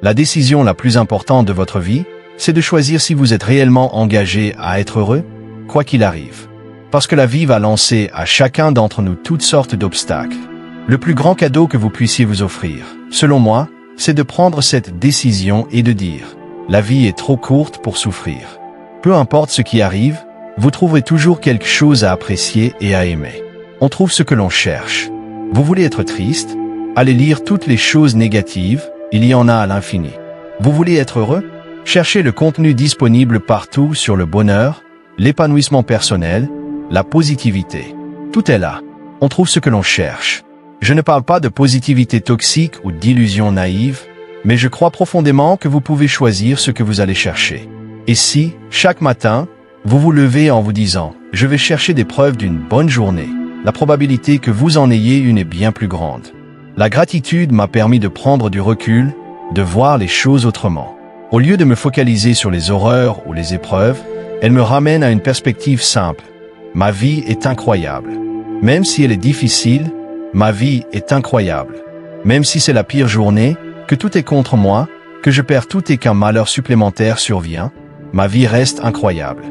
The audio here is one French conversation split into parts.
La décision la plus importante de votre vie, c'est de choisir si vous êtes réellement engagé à être heureux, quoi qu'il arrive. Parce que la vie va lancer à chacun d'entre nous toutes sortes d'obstacles. Le plus grand cadeau que vous puissiez vous offrir, selon moi, c'est de prendre cette décision et de dire « La vie est trop courte pour souffrir ». Peu importe ce qui arrive, vous trouverez toujours quelque chose à apprécier et à aimer. On trouve ce que l'on cherche. Vous voulez être triste? Allez lire toutes les choses négatives, il y en a à l'infini. Vous voulez être heureux? Cherchez le contenu disponible partout sur le bonheur, l'épanouissement personnel, la positivité. Tout est là. On trouve ce que l'on cherche. Je ne parle pas de positivité toxique ou d'illusions naïves, mais je crois profondément que vous pouvez choisir ce que vous allez chercher. Et si, chaque matin, vous vous levez en vous disant « Je vais chercher des preuves d'une bonne journée », la probabilité que vous en ayez une est bien plus grande. La gratitude m'a permis de prendre du recul, de voir les choses autrement. Au lieu de me focaliser sur les horreurs ou les épreuves, elle me ramène à une perspective simple. Ma vie est incroyable. Même si elle est difficile, ma vie est incroyable. Même si c'est la pire journée, que tout est contre moi, que je perds tout et qu'un malheur supplémentaire survient, ma vie reste incroyable.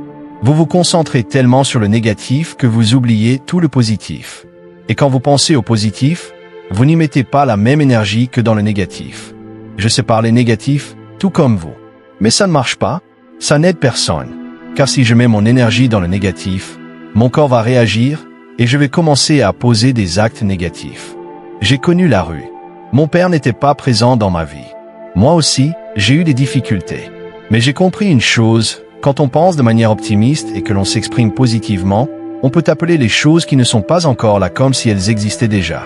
Vous vous concentrez tellement sur le négatif que vous oubliez tout le positif. Et quand vous pensez au positif, vous n'y mettez pas la même énergie que dans le négatif. Je sais parler négatif, tout comme vous. Mais ça ne marche pas, ça n'aide personne. Car si je mets mon énergie dans le négatif, mon corps va réagir et je vais commencer à poser des actes négatifs. J'ai connu la rue. Mon père n'était pas présent dans ma vie. Moi aussi, j'ai eu des difficultés. Mais j'ai compris une chose, quand on pense de manière optimiste et que l'on s'exprime positivement, on peut appeler les choses qui ne sont pas encore là comme si elles existaient déjà.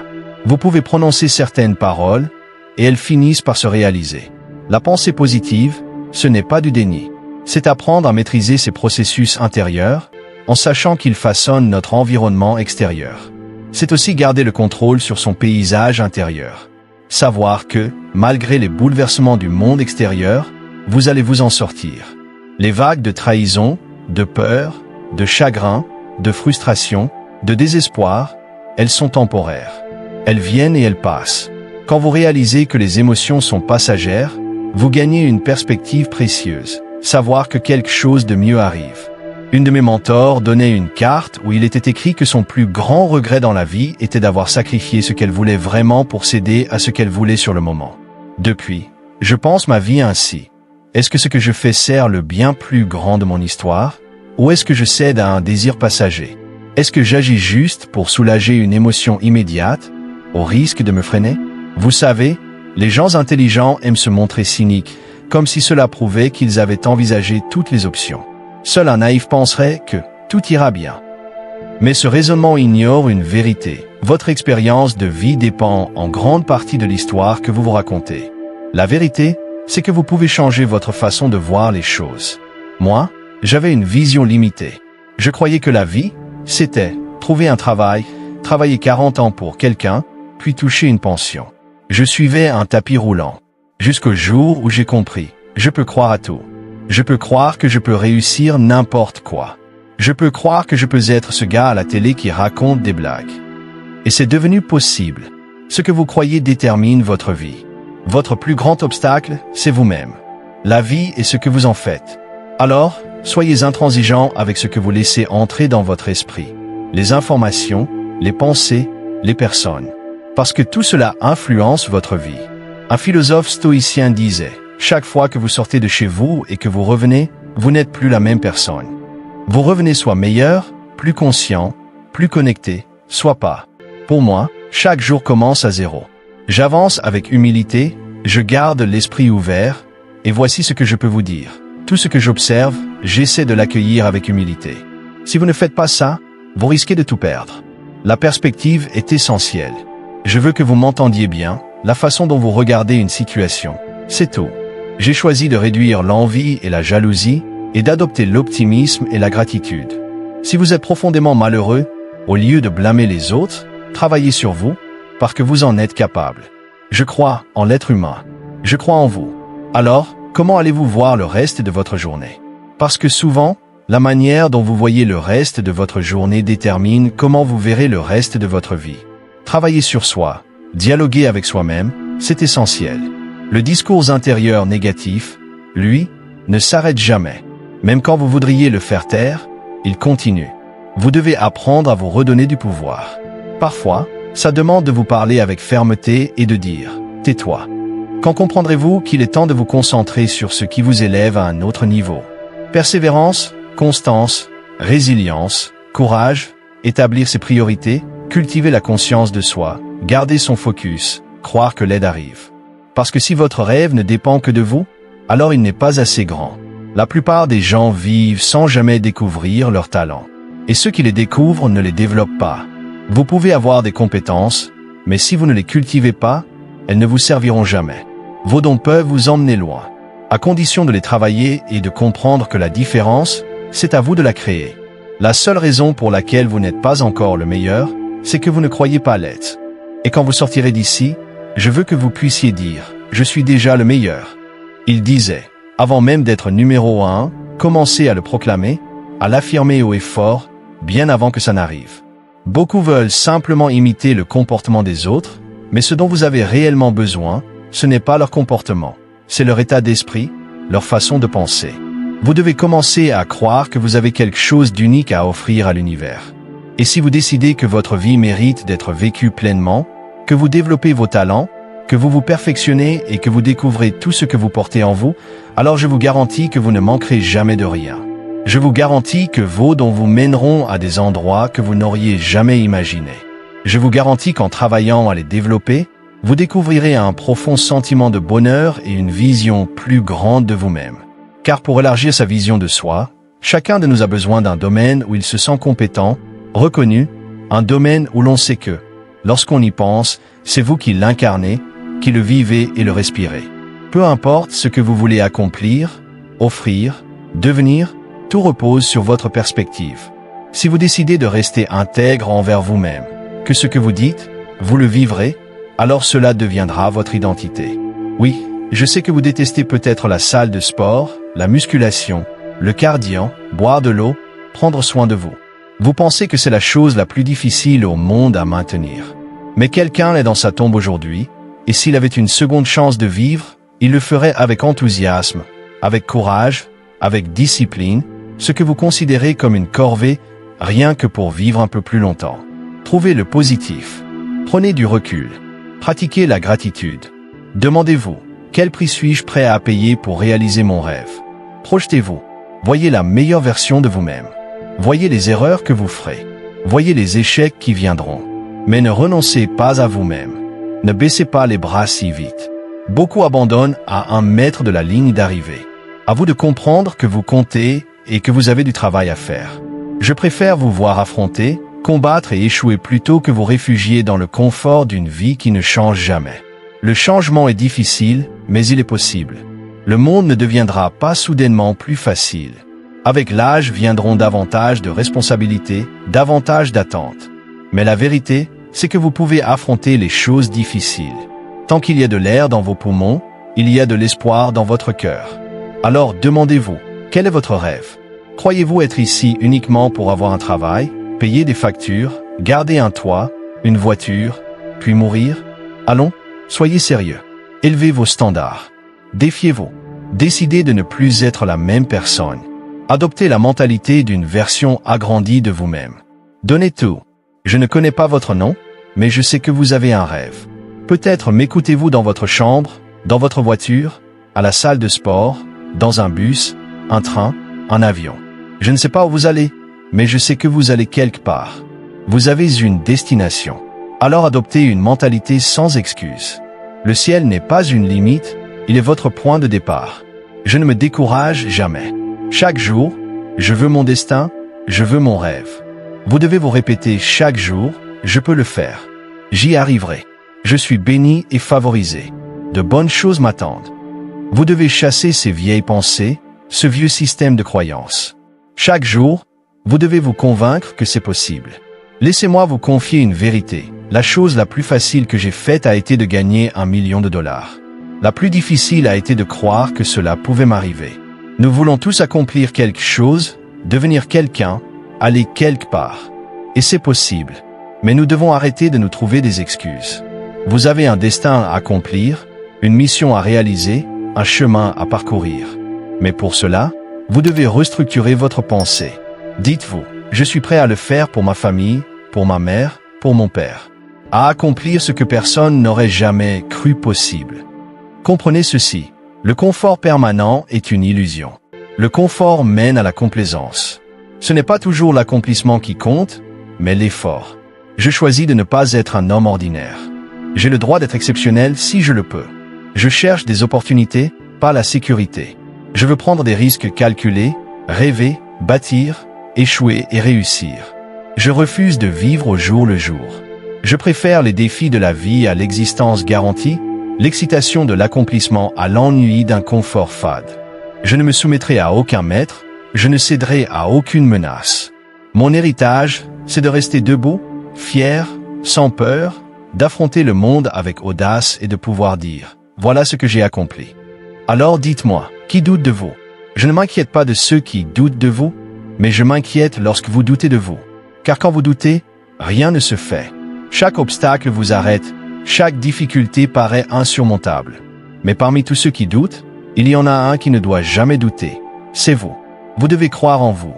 Vous pouvez prononcer certaines paroles et elles finissent par se réaliser. La pensée positive, ce n'est pas du déni. C'est apprendre à maîtriser ses processus intérieurs en sachant qu'ils façonnent notre environnement extérieur. C'est aussi garder le contrôle sur son paysage intérieur. Savoir que, malgré les bouleversements du monde extérieur, vous allez vous en sortir. Les vagues de trahison, de peur, de chagrin, de frustration, de désespoir, elles sont temporaires. Elles viennent et elles passent. Quand vous réalisez que les émotions sont passagères, vous gagnez une perspective précieuse. Savoir que quelque chose de mieux arrive. Une de mes mentors donnait une carte où il était écrit que son plus grand regret dans la vie était d'avoir sacrifié ce qu'elle voulait vraiment pour céder à ce qu'elle voulait sur le moment. Depuis, je pense ma vie ainsi. Est-ce que ce que je fais sert le bien plus grand de mon histoire? Ou est-ce que je cède à un désir passager? Est-ce que j'agis juste pour soulager une émotion immédiate, au risque de me freiner? Vous savez, les gens intelligents aiment se montrer cyniques, comme si cela prouvait qu'ils avaient envisagé toutes les options. Seul un naïf penserait que tout ira bien. Mais ce raisonnement ignore une vérité. Votre expérience de vie dépend en grande partie de l'histoire que vous vous racontez. La vérité, c'est que vous pouvez changer votre façon de voir les choses. Moi, j'avais une vision limitée. Je croyais que la vie, c'était trouver un travail, travailler 40 ans pour quelqu'un, puis toucher une pension. Je suivais un tapis roulant. Jusqu'au jour où j'ai compris, je peux croire à tout. Je peux croire que je peux réussir n'importe quoi. Je peux croire que je peux être ce gars à la télé qui raconte des blagues. Et c'est devenu possible. Ce que vous croyez détermine votre vie. Votre plus grand obstacle, c'est vous-même. La vie est ce que vous en faites. Alors, soyez intransigeants avec ce que vous laissez entrer dans votre esprit. Les informations, les pensées, les personnes. Parce que tout cela influence votre vie. Un philosophe stoïcien disait « Chaque fois que vous sortez de chez vous et que vous revenez, vous n'êtes plus la même personne. Vous revenez soit meilleur, plus conscient, plus connecté, soit pas. Pour moi, chaque jour commence à zéro. J'avance avec humilité, je garde l'esprit ouvert, et voici ce que je peux vous dire. Tout ce que j'observe, j'essaie de l'accueillir avec humilité. Si vous ne faites pas ça, vous risquez de tout perdre. La perspective est essentielle. Je veux que vous m'entendiez bien, la façon dont vous regardez une situation. C'est tout. J'ai choisi de réduire l'envie et la jalousie, et d'adopter l'optimisme et la gratitude. Si vous êtes profondément malheureux, au lieu de blâmer les autres, travaillez sur vous, parce que vous en êtes capable. Je crois en l'être humain. Je crois en vous. Alors, comment allez-vous voir le reste de votre journée? Parce que souvent, la manière dont vous voyez le reste de votre journée détermine comment vous verrez le reste de votre vie. Travailler sur soi, dialoguer avec soi-même, c'est essentiel. Le discours intérieur négatif, lui, ne s'arrête jamais. Même quand vous voudriez le faire taire, il continue. Vous devez apprendre à vous redonner du pouvoir. Parfois, ça demande de vous parler avec fermeté et de dire « tais-toi ». Quand comprendrez-vous qu'il est temps de vous concentrer sur ce qui vous élève à un autre niveau? Persévérance, constance, résilience, courage, établir ses priorités, cultiver la conscience de soi, garder son focus, croire que l'aide arrive. Parce que si votre rêve ne dépend que de vous, alors il n'est pas assez grand. La plupart des gens vivent sans jamais découvrir leurs talents. Et ceux qui les découvrent ne les développent pas. Vous pouvez avoir des compétences, mais si vous ne les cultivez pas, elles ne vous serviront jamais. Vos dons peuvent vous emmener loin, à condition de les travailler et de comprendre que la différence, c'est à vous de la créer. La seule raison pour laquelle vous n'êtes pas encore le meilleur, c'est que vous ne croyez pas l'être. Et quand vous sortirez d'ici, je veux que vous puissiez dire « Je suis déjà le meilleur ». Il disait, avant même d'être numéro 1, commencez à le proclamer, à l'affirmer haut et fort, bien avant que ça n'arrive. Beaucoup veulent simplement imiter le comportement des autres, mais ce dont vous avez réellement besoin, ce n'est pas leur comportement, c'est leur état d'esprit, leur façon de penser. Vous devez commencer à croire que vous avez quelque chose d'unique à offrir à l'univers. Et si vous décidez que votre vie mérite d'être vécue pleinement, que vous développez vos talents, que vous vous perfectionnez et que vous découvrez tout ce que vous portez en vous, alors je vous garantis que vous ne manquerez jamais de rien. Je vous garantis que vos dons vous mèneront à des endroits que vous n'auriez jamais imaginés. Je vous garantis qu'en travaillant à les développer, vous découvrirez un profond sentiment de bonheur et une vision plus grande de vous-même. Car pour élargir sa vision de soi, chacun de nous a besoin d'un domaine où il se sent compétent, reconnu, un domaine où l'on sait que, lorsqu'on y pense, c'est vous qui l'incarnez, qui le vivez et le respirez. Peu importe ce que vous voulez accomplir, offrir, devenir, tout repose sur votre perspective. Si vous décidez de rester intègre envers vous-même, que ce que vous dites, vous le vivrez, alors cela deviendra votre identité. Oui, je sais que vous détestez peut-être la salle de sport, la musculation, le cardio, boire de l'eau, prendre soin de vous. Vous pensez que c'est la chose la plus difficile au monde à maintenir. Mais quelqu'un est dans sa tombe aujourd'hui, et s'il avait une seconde chance de vivre, il le ferait avec enthousiasme, avec courage, avec discipline, ce que vous considérez comme une corvée, rien que pour vivre un peu plus longtemps. Trouvez le positif. Prenez du recul. Pratiquez la gratitude. Demandez-vous, quel prix suis-je prêt à payer pour réaliser mon rêve? Projetez-vous. Voyez la meilleure version de vous-même. Voyez les erreurs que vous ferez. Voyez les échecs qui viendront. Mais ne renoncez pas à vous-même. Ne baissez pas les bras si vite. Beaucoup abandonnent à 1 mètre de la ligne d'arrivée. À vous de comprendre que vous comptez et que vous avez du travail à faire. Je préfère vous voir affronter, combattre et échouer plutôt que vous réfugier dans le confort d'une vie qui ne change jamais. Le changement est difficile, mais il est possible. Le monde ne deviendra pas soudainement plus facile. Avec l'âge viendront davantage de responsabilités, davantage d'attentes. Mais la vérité, c'est que vous pouvez affronter les choses difficiles. Tant qu'il y a de l'air dans vos poumons, il y a de l'espoir dans votre cœur. Alors demandez-vous, quel est votre rêve? Croyez-vous être ici uniquement pour avoir un travail, payer des factures, garder un toit, une voiture, puis mourir? Allons, soyez sérieux. Élevez vos standards. Défiez-vous. Décidez de ne plus être la même personne. Adoptez la mentalité d'une version agrandie de vous-même. Donnez tout. Je ne connais pas votre nom, mais je sais que vous avez un rêve. Peut-être m'écoutez-vous dans votre chambre, dans votre voiture, à la salle de sport, dans un bus, un train, un avion. Je ne sais pas où vous allez, mais je sais que vous allez quelque part. Vous avez une destination. Alors adoptez une mentalité sans excuse. Le ciel n'est pas une limite, il est votre point de départ. Je ne me décourage jamais. Chaque jour, je veux mon destin, je veux mon rêve. Vous devez vous répéter chaque jour, je peux le faire. J'y arriverai. Je suis béni et favorisé. De bonnes choses m'attendent. Vous devez chasser ces vieilles pensées, ce vieux système de croyances. Chaque jour, vous devez vous convaincre que c'est possible. Laissez-moi vous confier une vérité. La chose la plus facile que j'ai faite a été de gagner $1 million. La plus difficile a été de croire que cela pouvait m'arriver. Nous voulons tous accomplir quelque chose, devenir quelqu'un, aller quelque part. Et c'est possible. Mais nous devons arrêter de nous trouver des excuses. Vous avez un destin à accomplir, une mission à réaliser, un chemin à parcourir. Mais pour cela, vous devez restructurer votre pensée. Dites-vous, je suis prêt à le faire pour ma famille, pour ma mère, pour mon père. À accomplir ce que personne n'aurait jamais cru possible. Comprenez ceci, le confort permanent est une illusion. Le confort mène à la complaisance. Ce n'est pas toujours l'accomplissement qui compte, mais l'effort. Je choisis de ne pas être un homme ordinaire. J'ai le droit d'être exceptionnel si je le peux. Je cherche des opportunités, pas la sécurité. Je veux prendre des risques calculés, rêver, bâtir, échouer et réussir. Je refuse de vivre au jour le jour. Je préfère les défis de la vie à l'existence garantie, l'excitation de l'accomplissement à l'ennui d'un confort fade. Je ne me soumettrai à aucun maître, je ne céderai à aucune menace. Mon héritage, c'est de rester debout, fier, sans peur, d'affronter le monde avec audace et de pouvoir dire « Voilà ce que j'ai accompli ». Alors dites-moi, qui doute de vous? Je ne m'inquiète pas de ceux qui doutent de vous, mais je m'inquiète lorsque vous doutez de vous. Car quand vous doutez, rien ne se fait. Chaque obstacle vous arrête, chaque difficulté paraît insurmontable. Mais parmi tous ceux qui doutent, il y en a un qui ne doit jamais douter. C'est vous. Vous devez croire en vous.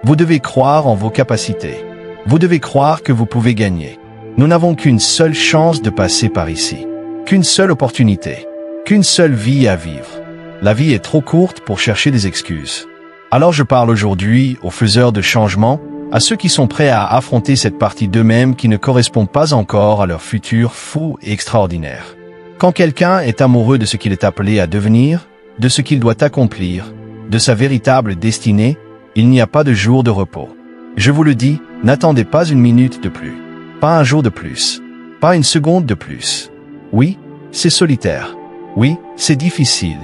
Vous devez croire en vos capacités. Vous devez croire que vous pouvez gagner. Nous n'avons qu'une seule chance de passer par ici. Qu'une seule opportunité. Qu'une seule vie à vivre. La vie est trop courte pour chercher des excuses. Alors je parle aujourd'hui aux faiseurs de changement, à ceux qui sont prêts à affronter cette partie d'eux-mêmes qui ne correspond pas encore à leur futur fou et extraordinaire. Quand quelqu'un est amoureux de ce qu'il est appelé à devenir, de ce qu'il doit accomplir, de sa véritable destinée, il n'y a pas de jour de repos. Je vous le dis, n'attendez pas une minute de plus, pas un jour de plus, pas une seconde de plus. Oui, c'est solitaire. Oui, c'est difficile.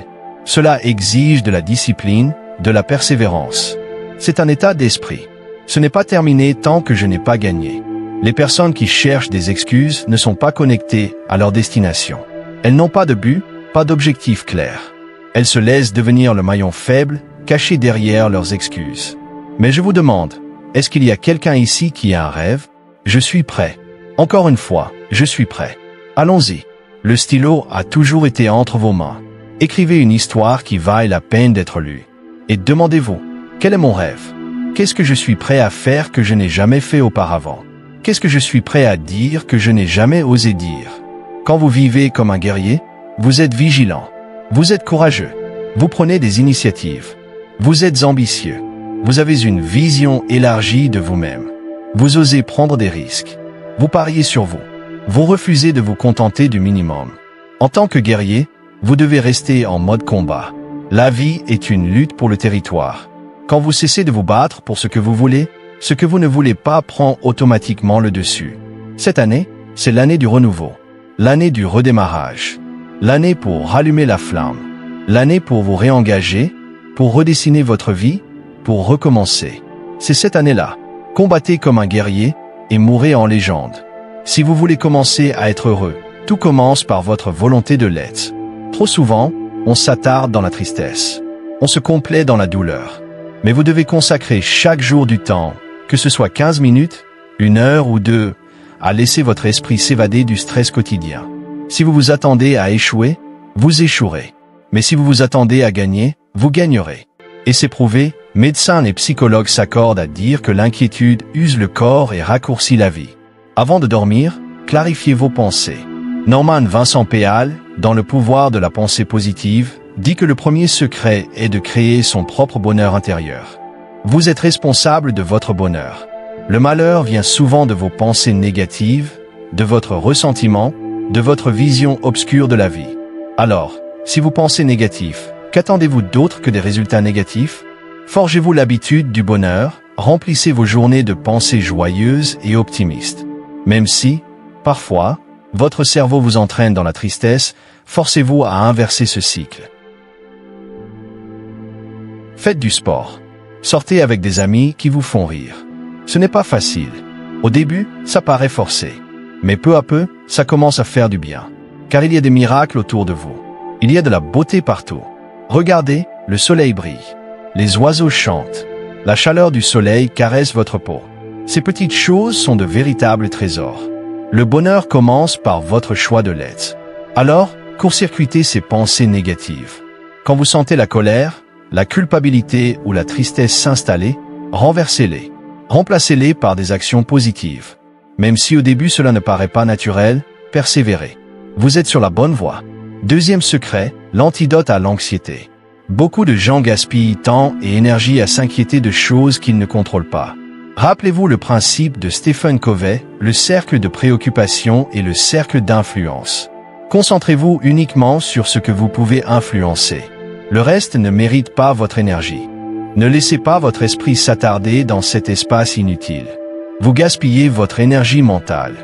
Cela exige de la discipline, de la persévérance. C'est un état d'esprit. Ce n'est pas terminé tant que je n'ai pas gagné. Les personnes qui cherchent des excuses ne sont pas connectées à leur destination. Elles n'ont pas de but, pas d'objectif clair. Elles se laissent devenir le maillon faible, caché derrière leurs excuses. Mais je vous demande, est-ce qu'il y a quelqu'un ici qui a un rêve? Je suis prêt. Encore une fois, je suis prêt. Allons-y. Le stylo a toujours été entre vos mains. Écrivez une histoire qui vaille la peine d'être lue. Et demandez-vous, quel est mon rêve? Qu'est-ce que je suis prêt à faire que je n'ai jamais fait auparavant? Qu'est-ce que je suis prêt à dire que je n'ai jamais osé dire? Quand vous vivez comme un guerrier, vous êtes vigilant. Vous êtes courageux. Vous prenez des initiatives. Vous êtes ambitieux. Vous avez une vision élargie de vous-même. Vous osez prendre des risques. Vous pariez sur vous. Vous refusez de vous contenter du minimum. En tant que guerrier, vous devez rester en mode combat. La vie est une lutte pour le territoire. Quand vous cessez de vous battre pour ce que vous voulez, ce que vous ne voulez pas prend automatiquement le dessus. Cette année, c'est l'année du renouveau. L'année du redémarrage. L'année pour rallumer la flamme. L'année pour vous réengager, pour redessiner votre vie, pour recommencer. C'est cette année-là. Combattez comme un guerrier et mourrez en légende. Si vous voulez commencer à être heureux, tout commence par votre volonté de l'être. Trop souvent, on s'attarde dans la tristesse. On se complaît dans la douleur. Mais vous devez consacrer chaque jour du temps, que ce soit 15 minutes, 1 heure ou 2, à laisser votre esprit s'évader du stress quotidien. Si vous vous attendez à échouer, vous échouerez. Mais si vous vous attendez à gagner, vous gagnerez. Et c'est prouvé, médecins et psychologues s'accordent à dire que l'inquiétude use le corps et raccourcit la vie. Avant de dormir, clarifiez vos pensées. Norman Vincent Peale, dans Le pouvoir de la pensée positive, dit que le premier secret est de créer son propre bonheur intérieur. Vous êtes responsable de votre bonheur. Le malheur vient souvent de vos pensées négatives, de votre ressentiment, de votre vision obscure de la vie. Alors, si vous pensez négatif, qu'attendez-vous d'autre que des résultats négatifs? Forgez-vous l'habitude du bonheur, remplissez vos journées de pensées joyeuses et optimistes. Même si, parfois, votre cerveau vous entraîne dans la tristesse, forcez-vous à inverser ce cycle. Faites du sport. Sortez avec des amis qui vous font rire. Ce n'est pas facile. Au début, ça paraît forcé. Mais peu à peu, ça commence à faire du bien. Car il y a des miracles autour de vous. Il y a de la beauté partout. Regardez, le soleil brille. Les oiseaux chantent. La chaleur du soleil caresse votre peau. Ces petites choses sont de véritables trésors. Le bonheur commence par votre choix de l'être. Alors, Court-circuitez ces pensées négatives. Quand vous sentez la colère, la culpabilité ou la tristesse s'installer, renversez-les. Remplacez-les par des actions positives. Même si au début cela ne paraît pas naturel, persévérez. Vous êtes sur la bonne voie. Deuxième secret, l'antidote à l'anxiété. Beaucoup de gens gaspillent temps et énergie à s'inquiéter de choses qu'ils ne contrôlent pas. Rappelez-vous le principe de Stephen Covey, le cercle de préoccupation et le cercle d'influence. Concentrez-vous uniquement sur ce que vous pouvez influencer. Le reste ne mérite pas votre énergie. Ne laissez pas votre esprit s'attarder dans cet espace inutile. Vous gaspillez votre énergie mentale.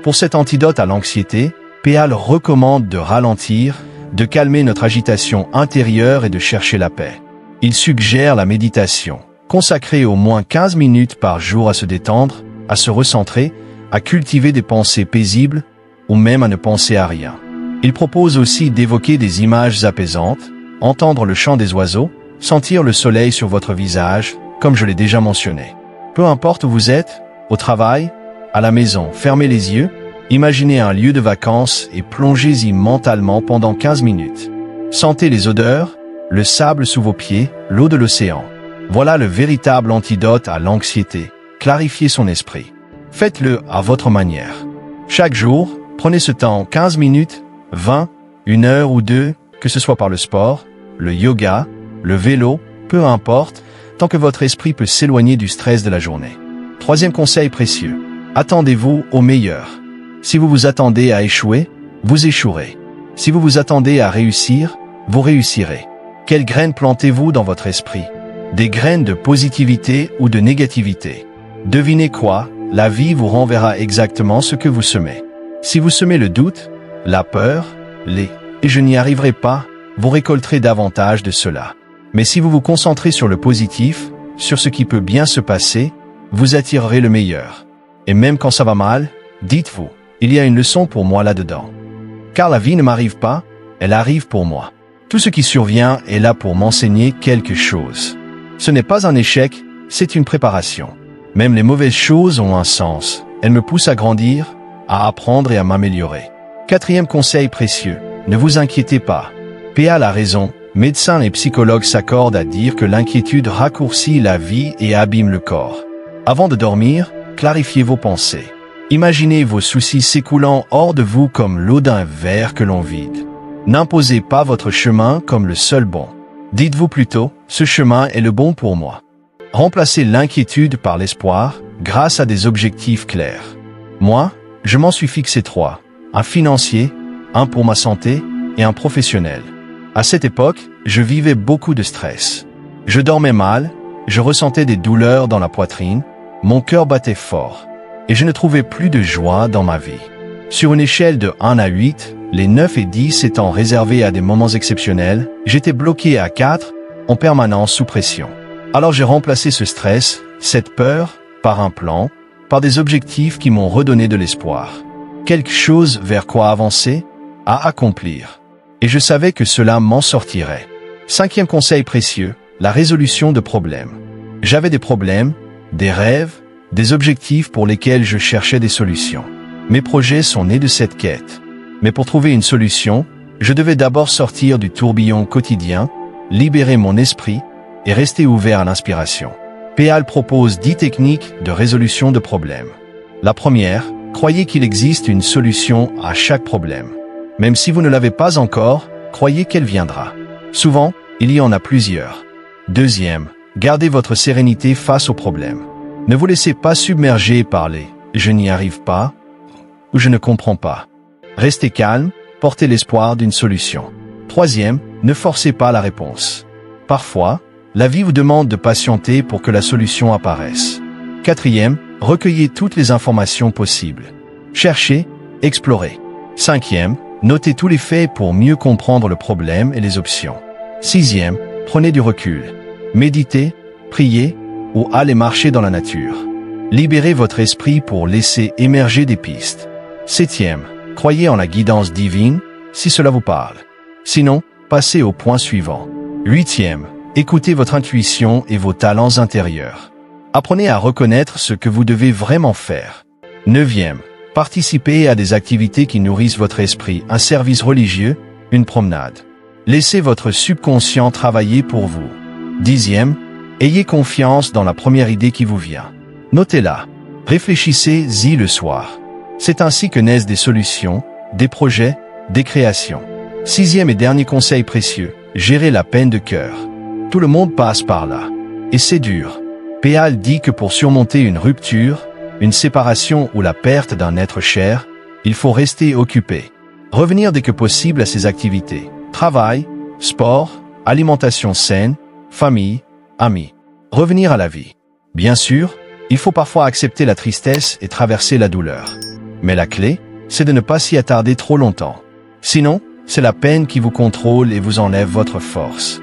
Pour cet antidote à l'anxiété, Péale recommande de ralentir, de calmer notre agitation intérieure et de chercher la paix. Il suggère la méditation. Consacrer au moins 15 minutes par jour à se détendre, à se recentrer, à cultiver des pensées paisibles, ou même à ne penser à rien. Il propose aussi d'évoquer des images apaisantes, entendre le chant des oiseaux, sentir le soleil sur votre visage, comme je l'ai déjà mentionné. Peu importe où vous êtes, au travail, à la maison, fermez les yeux, imaginez un lieu de vacances et plongez-y mentalement pendant 15 minutes. Sentez les odeurs, le sable sous vos pieds, l'eau de l'océan. Voilà le véritable antidote à l'anxiété. Clarifiez son esprit. Faites-le à votre manière. Chaque jour, prenez ce temps 15 minutes, 20, 1 heure ou 2, que ce soit par le sport, le yoga, le vélo, peu importe, tant que votre esprit peut s'éloigner du stress de la journée. Troisième conseil précieux. Attendez-vous au meilleur. Si vous vous attendez à échouer, vous échouerez. Si vous vous attendez à réussir, vous réussirez. Quelles graines plantez-vous dans votre esprit? Des graines de positivité ou de négativité? Devinez quoi? La vie vous renverra exactement ce que vous semez. Si vous semez le doute, la peur, et je n'y arriverai pas, vous récolterez davantage de cela. Mais si vous vous concentrez sur le positif, sur ce qui peut bien se passer, vous attirerez le meilleur. Et même quand ça va mal, dites-vous, il y a une leçon pour moi là-dedans. Car la vie ne m'arrive pas, elle arrive pour moi. Tout ce qui survient est là pour m'enseigner quelque chose. Ce n'est pas un échec, c'est une préparation. Même les mauvaises choses ont un sens. Elles me poussent à grandir, à apprendre et à m'améliorer. Quatrième conseil précieux, ne vous inquiétez pas. Péale a raison, médecins et psychologues s'accordent à dire que l'inquiétude raccourcit la vie et abîme le corps. Avant de dormir, clarifiez vos pensées. Imaginez vos soucis s'écoulant hors de vous comme l'eau d'un verre que l'on vide. N'imposez pas votre chemin comme le seul bon. Dites-vous plutôt, ce chemin est le bon pour moi. Remplacez l'inquiétude par l'espoir, grâce à des objectifs clairs. Moi, je m'en suis fixé 3. Un financier, un pour ma santé et un professionnel. À cette époque, je vivais beaucoup de stress. Je dormais mal, je ressentais des douleurs dans la poitrine, mon cœur battait fort, et je ne trouvais plus de joie dans ma vie. Sur une échelle de 1 à 8, les 9 et 10 étant réservés à des moments exceptionnels, j'étais bloqué à 4, en permanence sous pression. Alors j'ai remplacé ce stress, cette peur, par un plan, par des objectifs qui m'ont redonné de l'espoir. Quelque chose vers quoi avancer, à accomplir. Et je savais que cela m'en sortirait. Cinquième conseil précieux, la résolution de problèmes. J'avais des problèmes, des rêves, des objectifs pour lesquels je cherchais des solutions. Mes projets sont nés de cette quête. Mais pour trouver une solution, je devais d'abord sortir du tourbillon quotidien, libérer mon esprit et rester ouvert à l'inspiration. Péale propose 10 techniques de résolution de problèmes. La première, croyez qu'il existe une solution à chaque problème. Même si vous ne l'avez pas encore, croyez qu'elle viendra. Souvent, il y en a plusieurs. Deuxième, gardez votre sérénité face aux problèmes. Ne vous laissez pas submerger par les « je n'y arrive pas » ou « je ne comprends pas ». Restez calme, portez l'espoir d'une solution. Troisième, ne forcez pas la réponse. Parfois, la vie vous demande de patienter pour que la solution apparaisse. Quatrième, recueillez toutes les informations possibles. Cherchez, explorez. Cinquième, notez tous les faits pour mieux comprendre le problème et les options. Sixième, prenez du recul. Méditez, priez ou allez marcher dans la nature. Libérez votre esprit pour laisser émerger des pistes. Septième, croyez en la guidance divine, si cela vous parle. Sinon, passez au point suivant. Huitième, écoutez votre intuition et vos talents intérieurs. Apprenez à reconnaître ce que vous devez vraiment faire. Neuvième, participez à des activités qui nourrissent votre esprit, un service religieux, une promenade. Laissez votre subconscient travailler pour vous. 10e, ayez confiance dans la première idée qui vous vient. Notez-la. Réfléchissez-y le soir. C'est ainsi que naissent des solutions, des projets, des créations. 6e et dernier conseil précieux, gérez la peine de cœur. Tout le monde passe par là. Et c'est dur. Péale dit que pour surmonter une rupture, une séparation ou la perte d'un être cher, il faut rester occupé. Revenir dès que possible à ses activités. Travail, sport, alimentation saine, famille, amis. Revenir à la vie. Bien sûr, il faut parfois accepter la tristesse et traverser la douleur. Mais la clé, c'est de ne pas s'y attarder trop longtemps. Sinon, c'est la peine qui vous contrôle et vous enlève votre force.